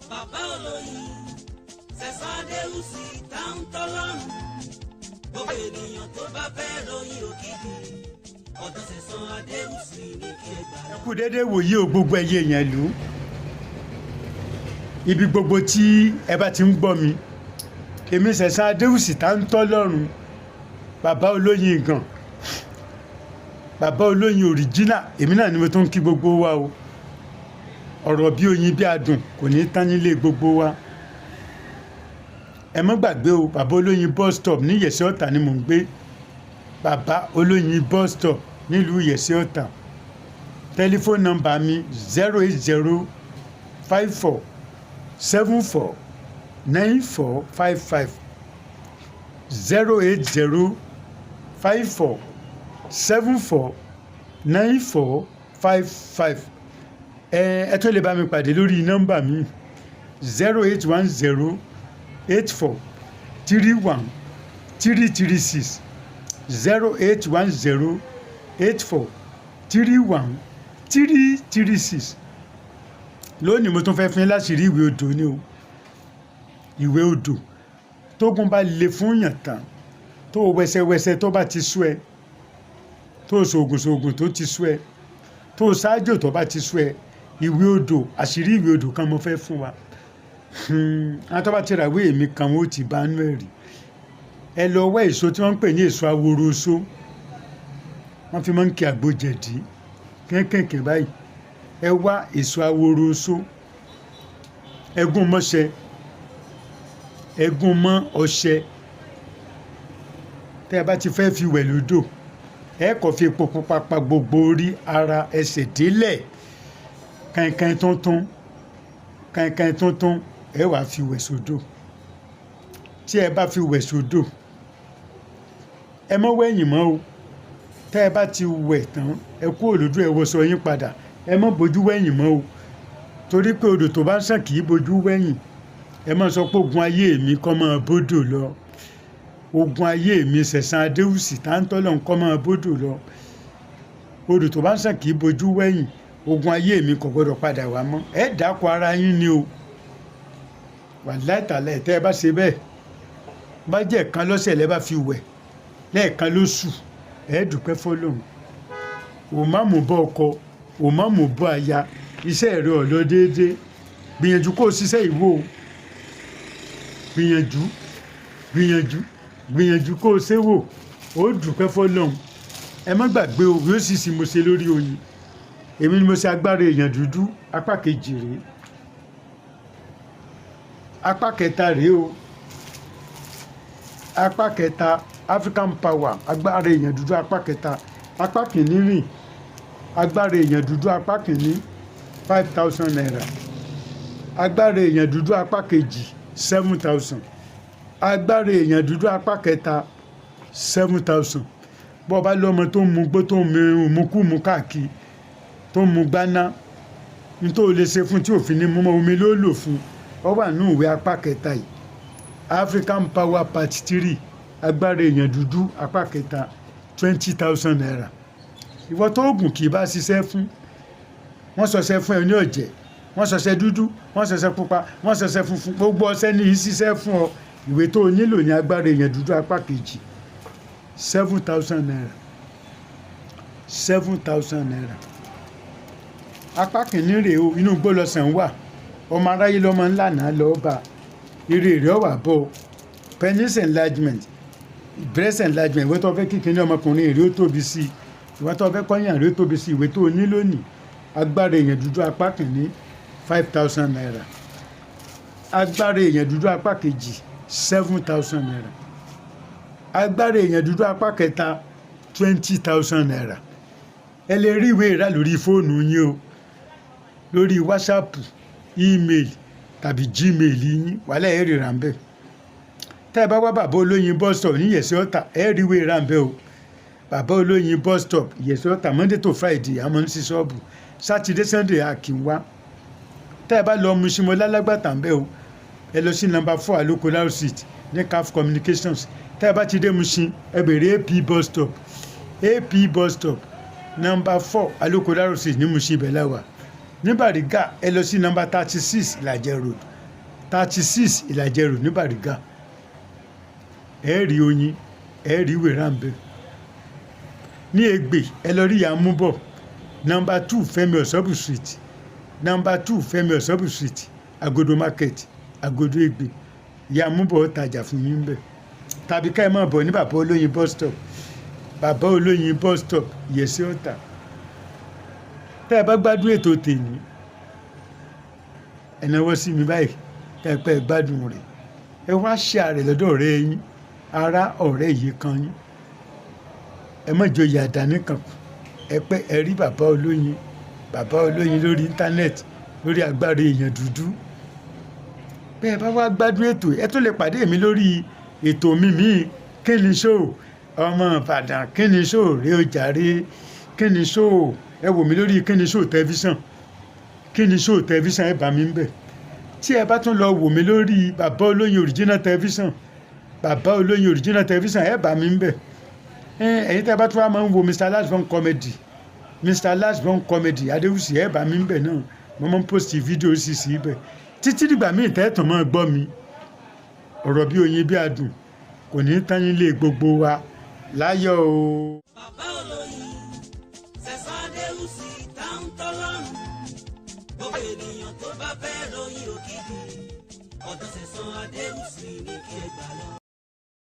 bàbá olóyin Sẹ̀sádéwùsì táwọn tọ́lọ́run gbogbo ènìyàn tó bá fẹ́ ròyìn òkìkí ọ̀dọ̀ Sẹ̀sádéwùsì ní kí ẹ gbà. ẹ kú déédéé wòye o gbogbo ẹyẹ èèyàn ìlú ibi gbogbo tí ẹ bá ti ń gbọ́ mi èmi Sẹ̀sádéwùsì táwọn tọ́lọ́run bàbá olóyin gan bàbá olóyin òrìjínà èmi náà ni mo tó ń kí gbogbo wa o ọ̀rọ̀ bí oyin bí adùn kò ní tán nílé gbogbo wa ẹ má gbàgbé o bàbá olóyin bus stop ní Ìyẹ̀sí Ọ̀tà ni mò ń gbé bàbá olóyin bus stop nílùú Ìyẹ̀sí Ọ̀tà tẹlifóònù nọ́mbà mi 08054749455 08054749455 ẹ tó lè bá mi pàdé lórí nọ́mbà mi 08108431336 08108431336 lónìí mo tún fẹ́ fún yín láṣìírí ìwé odò ni o ìwé odò tógun bá le fún yàn tán tó wẹsẹwẹsẹ tó bá ti sú ẹ tó ṣoògùn tó ti sú ẹ tó ṣáájò tó bá ti sú ẹ ìwé odò àṣírí ìwé odò kan mo fẹ́ fún wa àwọn tó bá ti ràwé èmi kan ó ti bá nú ẹ̀rí ẹ lọ wá èso tí wọ́n ń pè ní èso aworoso wọ́n fi máa ń kí àgbo jẹ̀dí kẹ́kẹ̀kẹ́ báyìí ẹ wá èso aworoso ẹgún mọ́ṣẹ ẹgún mọ́ ọṣẹ tẹ́ ẹ bá ti fẹ́ fi wẹ̀ lódò ẹ kọ́ fi epo pupa pa gbogbo orí ara ẹsẹ̀ délẹ̀ kankan tuntun ẹ wàá fi wẹ̀ sódò tí ẹ bá fi wẹ̀ sódò ẹ mọ́ wẹ̀yìn mọ́ o tẹ́ ẹ bá ti wẹ̀ tán ẹ kú òlódò ẹ wọṣọ yín padà ẹ mọ́ bójú wẹ̀yìn mọ́ o torí pé odò tó bá ń sàn kì í bójú wẹ̀yìn ẹ mọ́ sọ pé ogun ayé mi kọ́ mọ́ bódò lọ ogun ayé mi Sẹ̀sádéwùsì táńtọ́lọ̀ ń kọ́ mọ́ bódò lọ odò tó bá ń sàn kì í bójú wẹ̀yìn ogun ayé mi kò gbọdọ̀ padà wá mọ́ ẹ dákun ara yín ni o wàláhì tàláhì tẹ́ ẹ bá ṣe bẹ́ẹ̀ bá jẹ́ ẹ̀kan lọ́sẹ̀ lẹ́ bá fi wẹ̀ lẹ́ẹ̀kan lóṣù ẹ dúpẹ́ fọlọ́run ò má mú bọ́ ọkọ ò má mú bọ́ aya iṣẹ́ rẹ ò lọ déédéé gbìyànjú kó o ṣiṣẹ́ ìwò gbìyànjú kó o ṣe wò ó dúpẹ́ fọlọ́run ẹ má gbàgbé o yóò sì sì mo ṣe lórí oyin èmi ni mo ṣe agbára èèyàn dúdú apá kejì rèé apá kẹta rèé o apá kẹta African Power agbára èèyàn dúdú apá kẹta apá kìíní rìn agbára èèyàn dúdú apá kìíní 5,000 naira agbára èèyàn dúdú apá kejì 7,000 agbára èèyàn dúdú apá kẹta 7,000 bọ́ọ̀ bá lọ́mọ tó ń mu gbó tó ń mu kú mu káàkiri tó ń mu gbaná nítorí o lè ṣe fún tí òfin ní mú omi ló lò fún ọ wà nínú ìwé apá kẹta yìí African Power Part 3 agbára èèyàn dúdú apá kẹta 20,000 naira ìwọ tó oògùn kì í bá ṣiṣẹ́ fún wọ́n ṣọṣẹ́ fún ẹ ní ọ̀jẹ̀ wọ́n ṣọṣẹ́ dúdú wọ́n ṣọṣẹ́ pupa wọ́n ṣọṣẹ́ funfun gbogbo ọṣẹ ní í ṣiṣẹ́ fún ọ ìwé tó o nílò ní agbára èèyàn dúdú apá kejì 7,000 naira 7,000 naira apá kìíní rèé o inú igbó lọ́sàn wà ọmọ aráyé lọ́mọ ńlá náà lọ́ọ́ bá eré rẹ̀ wà bọ̀ penis enlargement breast enlargement ìwé tó fẹ́ kíkiní ọmọkùnrin èrè ó tóbi sí i ìwé tó fẹ́ kọ́yìn èrè ó tóbi sí i ìwé tó ní lónìí agbára èèyàn dúdú apá kìíní 5,000 naira agbára èèyàn dúdú apá kejì 7,000 naira agbára èèyàn dúdú apá kẹta 20,000 naira ẹ lè rí ìwé ìrà lórí fóònù yín o lórí whatsapp email tàbí gmail yín wàhálà ẹ̀ rìrà ń bẹ̀ tẹ́ ẹ bá wá bàbá olóyin bus stop ní Ìyẹ̀sí Ọ̀tà ẹ̀ rí ìwé ìrà ń bẹ̀ o bàbá olóyin bus stop Ìyẹ̀sí Ọ̀tà Monday to Friday àmọ́ ní sí ṣọ́ọ̀bù Saturday Sunday àkínwá tẹ́ ẹ bá lọ Mushin mo lálágbàtà ń bẹ̀ o ẹ lọ sí number 4 Aloko Lao Street ní CAF Communications tẹ́ ẹ bá ti dé Mushin ẹ bèrè AP bus stop number 4 Aloko Lao Street ní Mushin ibẹ̀ láwà ní Bàrígà ẹ lọ sí number 36 Ìlàjẹ road 36 ìlàjẹ rò ní Bàrígà ẹ rí oyin ẹ rí wèrà ń bẹ. Ní Ègbè ẹ lọ rí Amubo number 2 Fẹ́mi Ọ̀ṣọ́bù street number 2 Fẹ́mi Ọ̀ṣọ́bù street Agodo market Agodo Ègbè ìyá Amubo tajà fún yín bẹ. Tàbí ká ẹ máa bọ̀ ní bàbá olóyin bus stop bàbá olóyin bus stop Ìyẹ̀sí Ọ̀tà. Tẹ́ ẹ bá gbádùn ètò tèmi ẹ náwó sí mi báyìí tẹ́ ẹ pẹ́ gbádùn rẹ̀ ẹ wá share rẹ̀ lọ́dọ̀ ọ̀rẹ́ yín ará ọ̀rẹ́ yìí kan yín ẹ má joyè àdáni kan ẹ pẹ́ ẹ rí bàbá olóyin lórí íńtánẹ́ẹ̀tì lórí Agbára èèyàn dúdú. Bẹ́ẹ̀ bá wá gbádùn ètò ẹ tó lè pàdé mi lórí ètò mi míì Kíni Show ọmọ Ìbàdàn Kíni Show rèé o jàre Kíni Show ẹ wò mí lórí Kíni Show tẹlifíṣàn Kíni Show tẹlifíṣàn ẹ bá mi ń bẹ̀. Tí ẹ bá tún lọ wò mí lórí bàbá olóyin original tẹlifíṣàn bàbá olóyin original tẹlifíṣàn ẹ bá mi ń bẹ̀. Ẹ̀yin tí ẹ bá tún wá máa ń wo Mr. Lashbon comedy Adéwùsì ẹ bá mi ń bẹ̀ náà mo máa ń post fídíò sísì ibẹ̀ títí dìgbà míì tẹ́ẹ̀tàn máa gbọ́ mi ọ̀rọ̀ bí oyin bí adùn kò ní tán nílé gbogbo wa láyọ̀ o. Bàbá olóyin Sẹ̀san Adéwùsì táwọn tọ́lọ́run gbogbo ènìyàn tó bá fẹ́ ròyìn òkìkí ọ̀dọ̀ Sẹ̀san Adéwùsì ní kí ẹ gbà lọ.